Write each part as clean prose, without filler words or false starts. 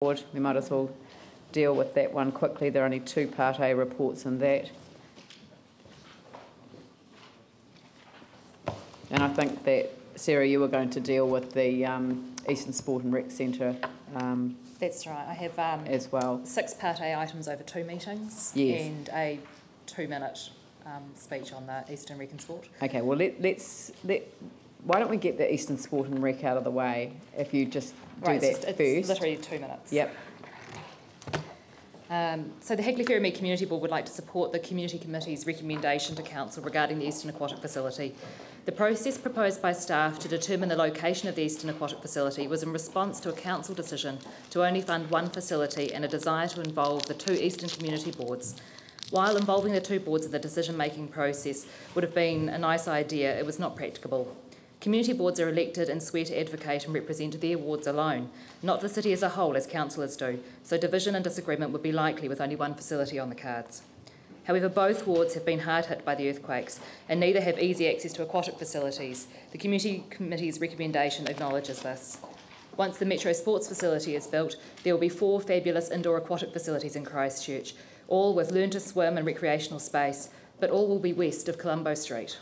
board. We might as well deal with that one quickly. There are only 2 Part A reports in that. And I think that, Sarah, you were going to deal with the Eastern Sport and Rec Centre That's right. I have as well. 6 Part A items over 2 meetings, yes, and a 2-minute speech on the Eastern Rec and Sport. Okay, well, why don't we get the Eastern Sport and Rec out of the way, if you just do that first. It's literally 2 minutes. Yep. So the Hagley Ferrymead Community Board would like to support the Community Committee's recommendation to Council regarding the Eastern Aquatic Facility. The process proposed by staff to determine the location of the Eastern Aquatic Facility was in response to a Council decision to only fund 1 facility and a desire to involve the 2 Eastern Community Boards. While involving the 2 boards in the decision-making process would have been a nice idea, it was not practicable. Community boards are elected and swear to advocate and represent their wards alone, not the city as a whole as councillors do, so division and disagreement would be likely with only 1 facility on the cards. However, both wards have been hard hit by the earthquakes and neither have easy access to aquatic facilities. The Community Committee's recommendation acknowledges this. Once the Metro Sports facility is built, there will be 4 fabulous indoor aquatic facilities in Christchurch, all with learn to swim and recreational space, but all will be west of Colombo Street.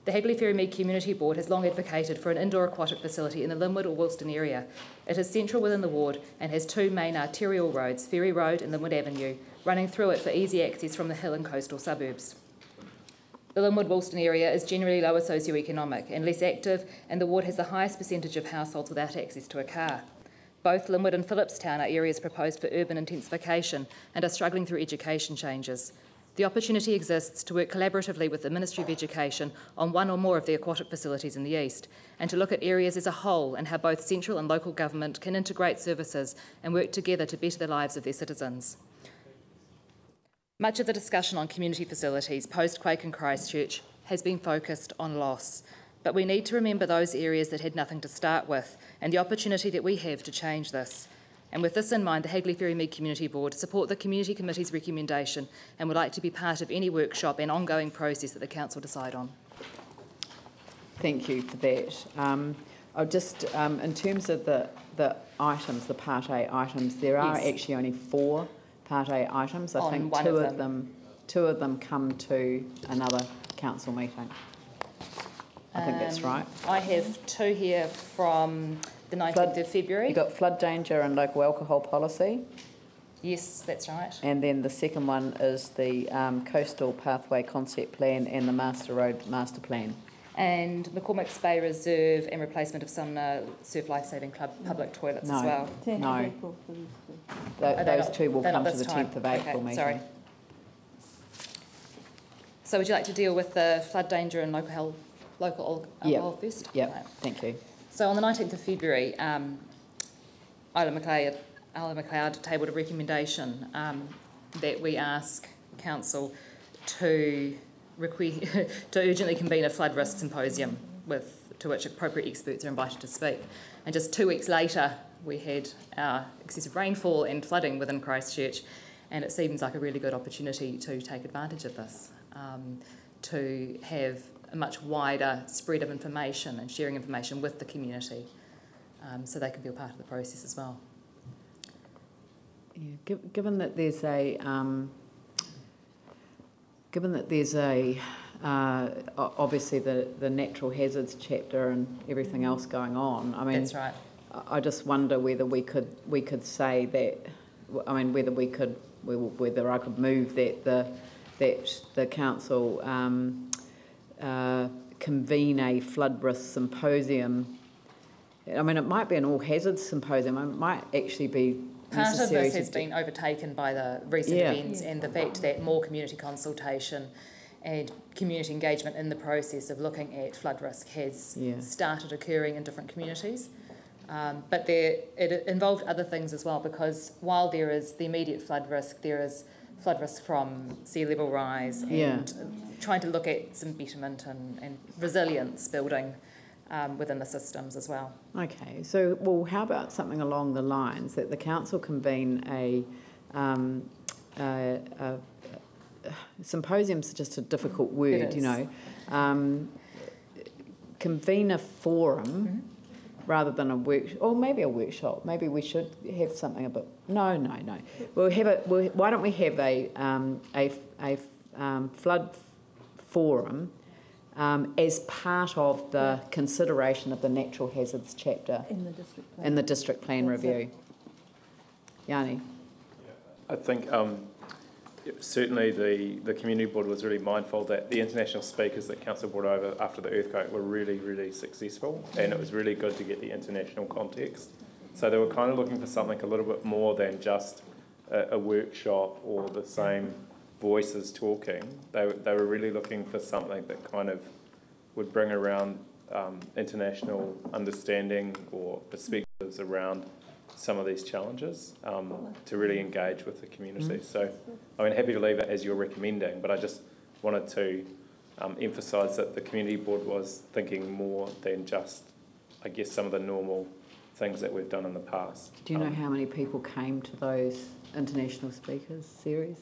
The Hagley Ferrymead Community Board has long advocated for an indoor aquatic facility in the Linwood or Wilston area. It is central within the ward and has 2 main arterial roads, Ferry Road and Linwood Avenue, running through it for easy access from the hill and coastal suburbs. The Linwood-Wilston area is generally lower socioeconomic and less active, and the ward has the highest percentage of households without access to a car. Both Linwood and Phillipstown are areas proposed for urban intensification and are struggling through education changes. The opportunity exists to work collaboratively with the Ministry of Education on 1 or more of the aquatic facilities in the east, and to look at areas as a whole and how both central and local government can integrate services and work together to better the lives of their citizens. Much of the discussion on community facilities post-quake in Christchurch has been focused on loss, but we need to remember those areas that had nothing to start with and the opportunity that we have to change this. And with this in mind, the Hagley Ferrymead Community Board support the Community Committee's recommendation and would like to be part of any workshop and ongoing process that the Council decide on. Thank you for that. I'll just, in terms of the items, the Part A items, there are actually only 4 Part A items. I think 2 of them come to another council meeting. I think that's right. I have 2 here from the 19th of February. You've got flood danger and local alcohol policy. Yes, that's right. And then the second one is the coastal pathway concept plan and the Master Road master plan. And McCormick's Bay Reserve and replacement of some Surf Lifesaving Club public toilets as well. No, those 2 will come to the 10th of April meeting. Sorry. So would you like to deal with the flood danger and local alcohol first? Yep, Right. thank you. So on the 19th of February, Isla McLeod tabled a recommendation that we ask Council to urgently convene a flood risk symposium to which appropriate experts are invited to speak. And just 2 weeks later, we had our excessive rainfall and flooding within Christchurch, and it seems like a really good opportunity to take advantage of this, to have a much wider spread of information and sharing information with the community, so they can be a part of the process as well. Yeah, given that there's obviously the natural hazards chapter and everything else going on. I mean, that's right. I just wonder whether we could say that. I mean, whether I could move that the council convene a flood risk symposium. I mean, it might be an all hazards symposium. It might actually be part of this has been overtaken by the recent events and the fact that more community consultation and community engagement in the process of looking at flood risk has started occurring in different communities. But it involved other things as well, because while there is the immediate flood risk, there is flood risk from sea level rise and trying to look at some betterment and resilience building within the systems as well. Okay, so well, how about something along the lines that the council convene a symposium's just a difficult word, you know. Convene a forum rather than a or maybe a workshop. Maybe we should have something a bit. No. We'll have why don't we have a flood forum as part of the consideration of the natural hazards chapter in the district plan review. Yanni. I think certainly the community board was really mindful that the international speakers that council brought over after the earthquake were really, really successful, and it was really good to get the international context. So they were kind of looking for something a little bit more than just a workshop or the same voices talking. They were really looking for something that kind of would bring around international understanding or perspectives around some of these challenges to really engage with the community. So I mean, happy to leave it as you're recommending, but I just wanted to emphasise that the community board was thinking more than just, I guess, some of the normal things that we've done in the past. Do you know how many people came to those international speakers series?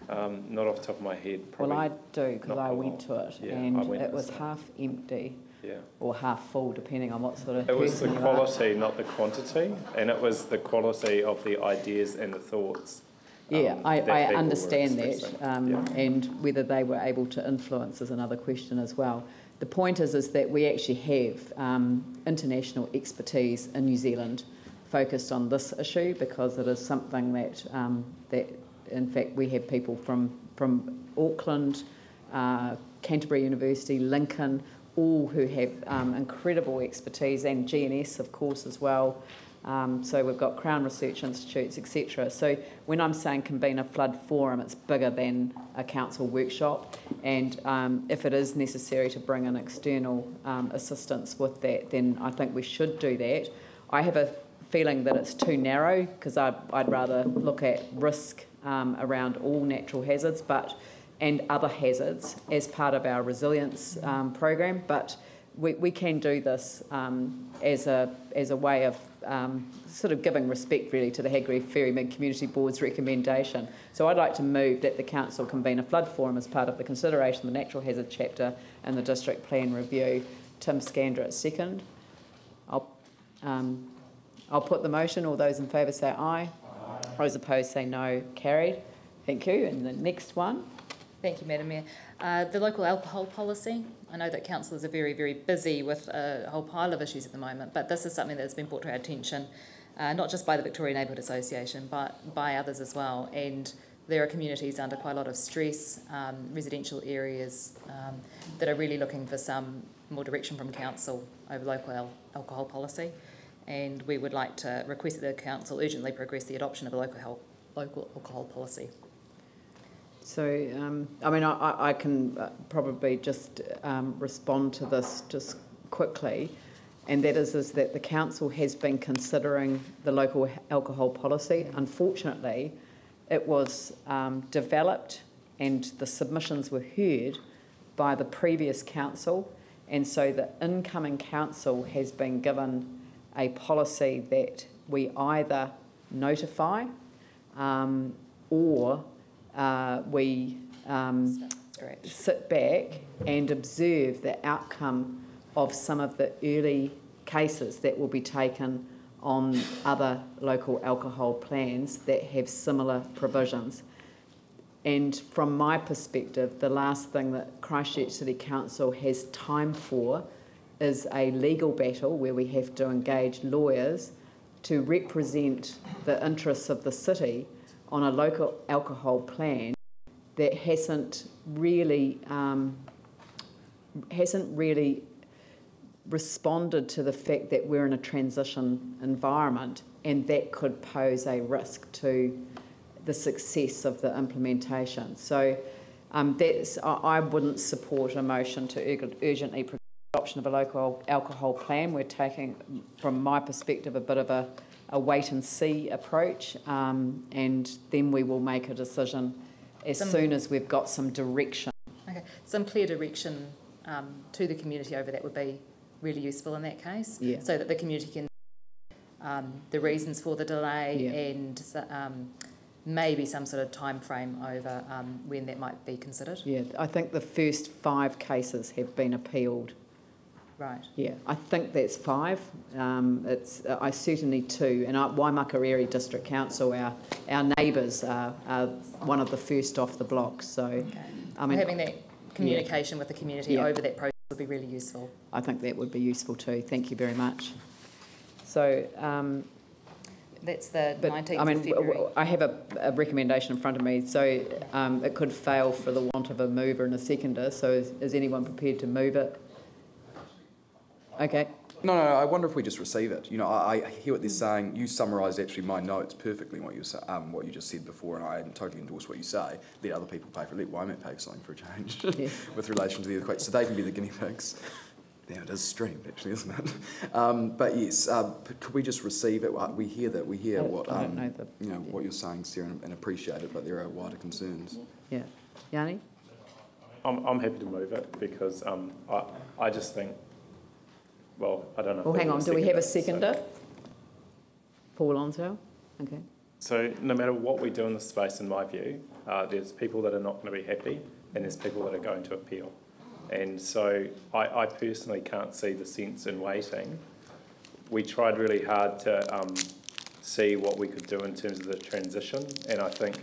Not off the top of my head, probably. Well, I do, because I went to it, and it was half empty. Yeah. Or half full, depending on what sort of It was the person you quality, not the quantity, and it was the quality of the ideas and the thoughts. Yeah, I understand that, yeah. And whether they were able to influence is another question as well. The point is that we actually have international expertise in New Zealand focused on this issue, because it is something that that in fact we have people from Auckland, Canterbury University, Lincoln, all who have incredible expertise, and GNS of course as well. So we've got Crown Research Institutes, etc. So when I'm saying convene a flood forum, it's bigger than a council workshop, and if it is necessary to bring in external assistance with that, then I think we should do that. I have a feeling that it's too narrow, because I'd rather look at risk around all natural hazards and other hazards as part of our resilience program, but we can do this as a way of sort of giving respect really to the Hagley Ferrymead Community Board's recommendation. So I'd like to move that the council convene a flood forum as part of the consideration of the natural hazard chapter in the district plan review. Tim Scandra at second. I'll put the motion. All those in favour say aye. Those opposed say no. Carried. Thank you. And the next one. Thank you, Madam Mayor. The local alcohol policy. I know that councillors are very, very busy with a whole pile of issues at the moment, but this is something that's been brought to our attention, not just by the Victorian Neighbourhood Association, but by others as well. And there are communities under quite a lot of stress, residential areas that are really looking for some more direction from council over local alcohol policy. And we would like to request that the council urgently progress the adoption of a local alcohol policy. So, I mean, I can probably just respond to this just quickly, and that is that the council has been considering the local alcohol policy. Unfortunately, it was developed and the submissions were heard by the previous council, and so the incoming council has been given a policy that we either notify or we sit back and observe the outcome of some of the early cases that will be taken on other local alcohol plans that have similar provisions. And from my perspective, the last thing that Christchurch City Council has time for is a legal battle where we have to engage lawyers to represent the interests of the city on a local alcohol plan that hasn't really responded to the fact that we're in a transition environment, and that could pose a risk to the success of the implementation. So I wouldn't support a motion to urgently progress the adoption of a local alcohol plan. We're taking, from my perspective, a bit of a wait-and-see approach, and then we will make a decision as soon as we've got some direction. Okay, some clear direction to the community over that would be really useful in that case, so that the community can the reasons for the delay and maybe some sort of time frame over when that might be considered. Yeah, I think the first 5 cases have been appealed Right. Yeah, I think that's 5. I certainly 2. And Waimakariri District Council, our neighbours are one of the first off the block. So, okay. I mean, having that communication with the community over that process would be really useful. I think that would be useful too. Thank you very much. So, that's the 19th of February. I have a recommendation in front of me. So it could fail for the want of a mover and a seconder. So is anyone prepared to move it? Okay. No, I wonder if we just receive it. You know, I hear what they're saying. You summarised actually my notes perfectly, what you just said before, and I totally endorse what you say. Let other people pay for it. Let Waimakariri pay for something for a change with relation to the earthquake. So they can be the guinea pigs. Now it is streamed, actually, isn't it? But yes, could we just receive it? We hear what I don't know what you're saying, Sarah, and appreciate it. But there are wider concerns. Yeah, Yanni. I'm happy to move it because I just think. Well, I don't know. Well, hang on. Do we have a seconder? Paul Onswell? Okay. So no matter what we do in this space, in my view, there's people that are not going to be happy and there's people that are going to appeal. And so I personally can't see the sense in waiting. We tried really hard to see what we could do in terms of the transition. And I think,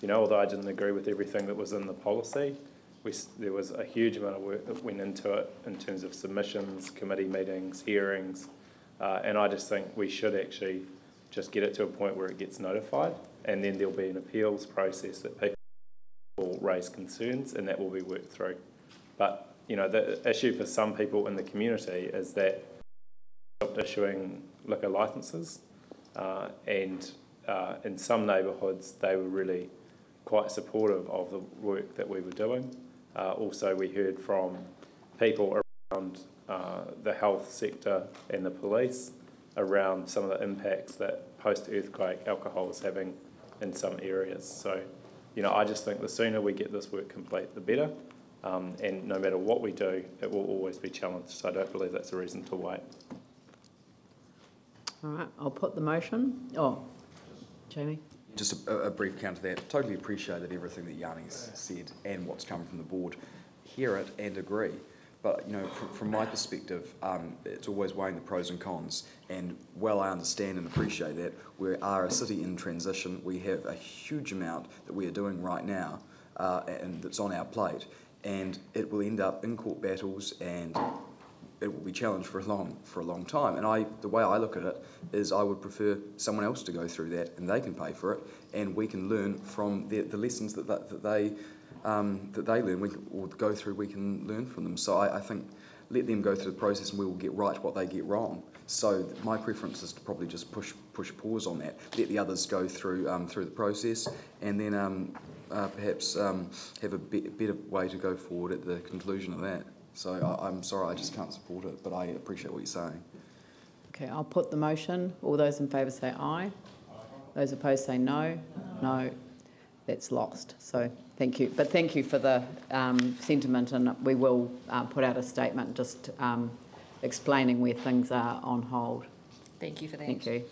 although I didn't agree with everything that was in the policy, there was a huge amount of work that went into it in terms of submissions, committee meetings, hearings, and I just think we should actually just get it to a point where it gets notified, and then there'll be an appeals process that people will raise concerns, and that will be worked through. But, the issue for some people in the community is that stopped issuing liquor licences, and in some neighbourhoods they were really quite supportive of the work that we were doing. Also, we heard from people around the health sector and the police around some of the impacts that post-earthquake alcohol is having in some areas. So, I just think the sooner we get this work complete, the better. And no matter what we do, it will always be challenged. So I don't believe that's a reason to wait. All right, I'll put the motion. Oh, Jamie. Just a brief counter to that. Totally appreciated everything that Yanni's said and what's coming from the board. Hear it and agree. But, from my perspective, it's always weighing the pros and cons. And while I understand and appreciate that, we are a city in transition. We have a huge amount that we are doing right now and that's on our plate. And it will end up in court battles and it will be challenged for a long time. And the way I look at it is I would prefer someone else to go through that and they can pay for it and we can learn from the lessons that they learn. We can learn from them. So I think let them go through the process and we will get right what they get wrong. So my preference is to probably just push pause on that. Let the others go through the process and then perhaps have a better way to go forward at the conclusion of that. So I'm sorry, I just can't support it, but I appreciate what you're saying. Okay, I'll put the motion. All those in favour say aye. Those opposed say no. No, that's lost. So thank you. But thank you for the sentiment, and we will put out a statement just explaining where things are on hold. Thank you for that. Thank you.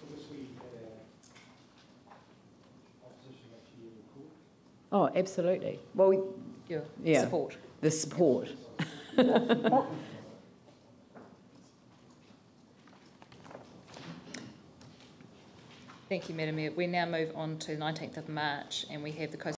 Oh, absolutely. Well, yeah. Support. The support. Thank you, Madam Mayor. We now move on to 19th of March and we have the